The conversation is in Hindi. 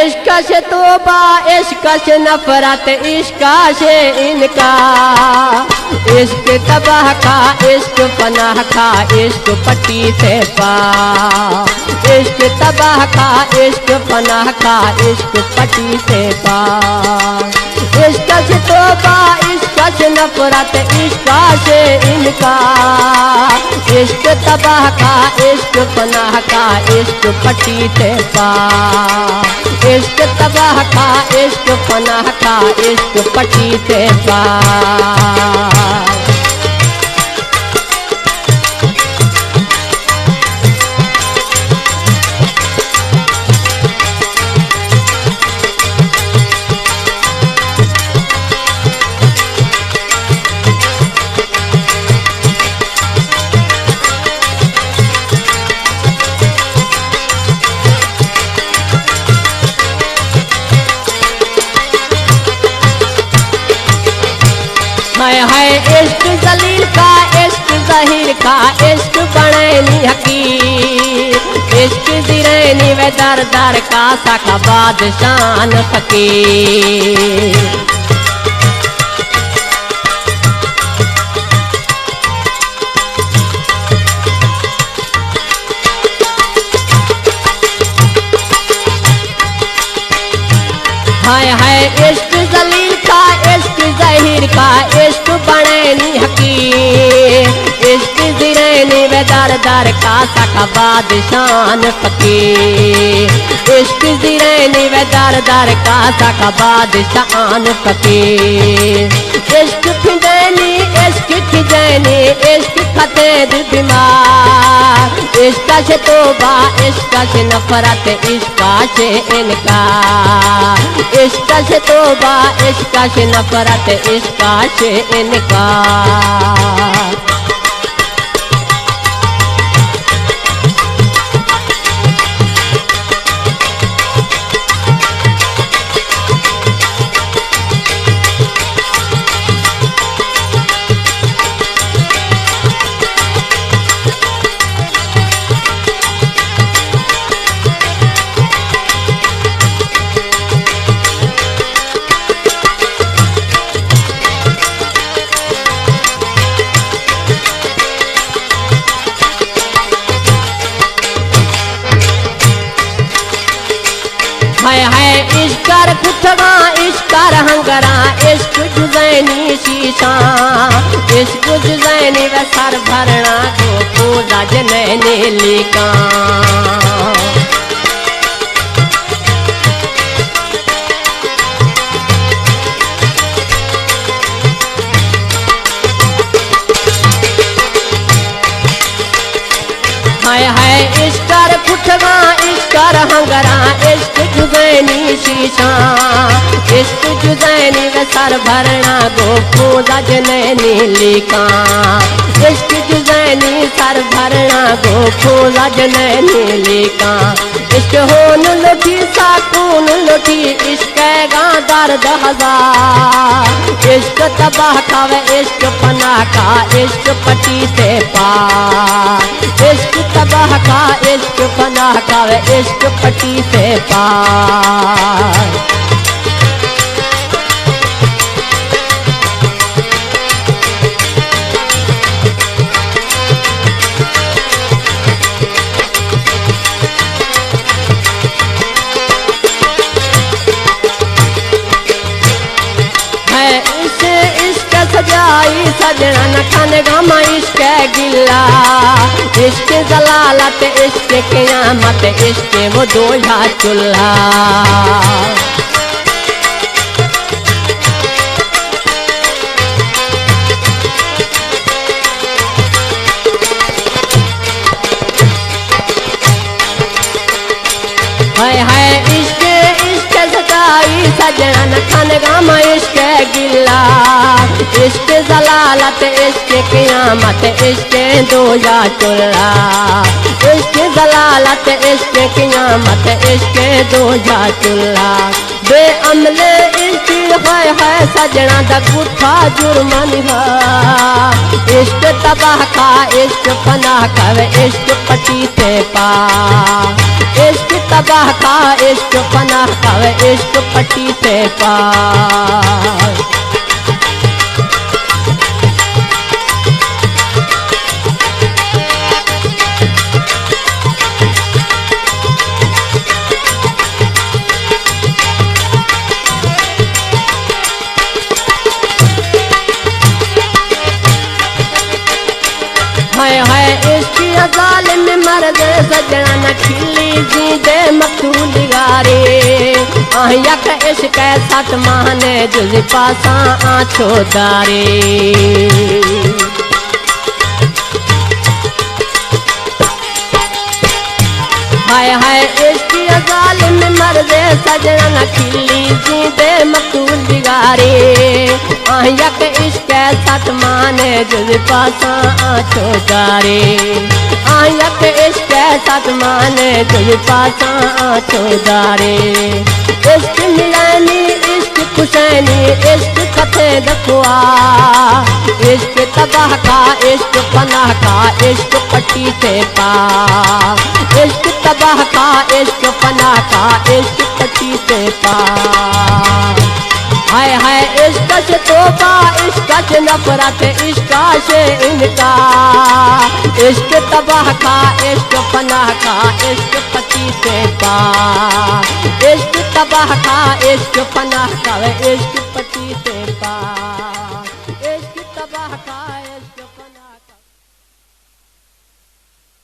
इश्क से तौबा, इश्क से नफरत, इश्क से इनका। इश्क तबाह का, इश्क पनाह का, इश्क पट्टी से पार। इश्क तबाह का, इश्क पनाह का, इश्क पट्टी से पार। इश्क से तौबा, इश्क से नफरत, इश्क से इनका। इश्क तबाह का, इश्क पनाह का, इश्क पट्टी से पार। इश्क तबाह का, इश्क पनाह का, इश्क पट्टी से पार। हाय हाय इश्क जलील का, इश्क ज़हीर का, इश्क बनैनी हकीर। इश्क ज़िरैनी वे दर दर का, साका बादशान फकीर। हाय हाय इश्क जलील का, इश्क ज़हीर का, इश्क बनैनी हकीर। इश्क ज़िरैनी वे दर दर का, साका बादशान फकीर। इश्क ज़िरैनी वे दर दर का, साका बादशान फकीर। इश्क फिजैनी, इश्क खिजैनी, इश्क खतेद बीमार। इश्क से तौबा, इश्क से नफरत, इश्क से इनकार। इश्क से तौबा, इश्क से नफरत, इश्क से इनकार। हाय हाय इश्क कुठगा, इश्क हंगरा, इश्क जुज़ैनी शीशा। इश्क जुज़ैनी व सर भरना, को पूजा जनैनी लिका। हाय हाय इश्क कुठगा, इश्क हंगरा, इश्क जुज़ैनी शीशा। इश्क जुज़ैनी व सर भरना, गो पूजा जनैनी लिका। इश्क जुज़ैनी सर भरना, गो पूजा जनैनी लिका। इश्क होन लुटी, साकून लुटी, इश्क गा दर्द हजार। इश्क तबाह का व इश्क पनाह का, इश्क पट्टी से पार। इश्क तबाह का, इश्क पनाह का, व इश्क पट्टी से पार। सजाई सजना न खाने गमा, इश्क गिला। इश्क जलालत, इश्क क़यामत, इश्क वो दोया चूल्हा। हाय हाय इश्क इश्क सजाई सजना न खाने गमा, इश्क गिला। इश्क जलालत, इश्क क़यामत, इश्क दोया चूल्हा। इश्क जलालत, इश्क क़यामत, इश्क दोया चूल्हा। बेअमले इश्क है सजना दा गुठा जुर्मानी है। इश्क तबाह का, इश्क पनाह का, इश्क पट्टी से पार। इश्क तबाह का इश्क पनाह का इश्क पट्टी से पार। हाय हाय इश्क जालिम मर्द सजना न खिली जींदे मकतूल गारे आहिया का इश्क सत माने जुज पासा आछो दारे। हाय हाय इश्क जालिम मर्द सजना न खिली जींदे मकतूल गारे आहिया का इश्क सत माने जुज पासा आछो दारे। आहिया के इश्क सत माने जुज पासा आछो दारे। इश्क मिलानी इश्क खुशैनी इश्क खते दखुआ इश्क तबाह का इश्क पनाह का इश्क पट्टी से पार। इश्क तबाह का इश्क पनाह का इश्क पट्टी से पार। हाय हाय इश्क से तोबा इश्क से नफरत इश्क से इनकार। इश्क तबाह का इश्क पनाह का इश्क पति से पार। इश्क तबाह का इश्क पनाह का इश्क पति से पार।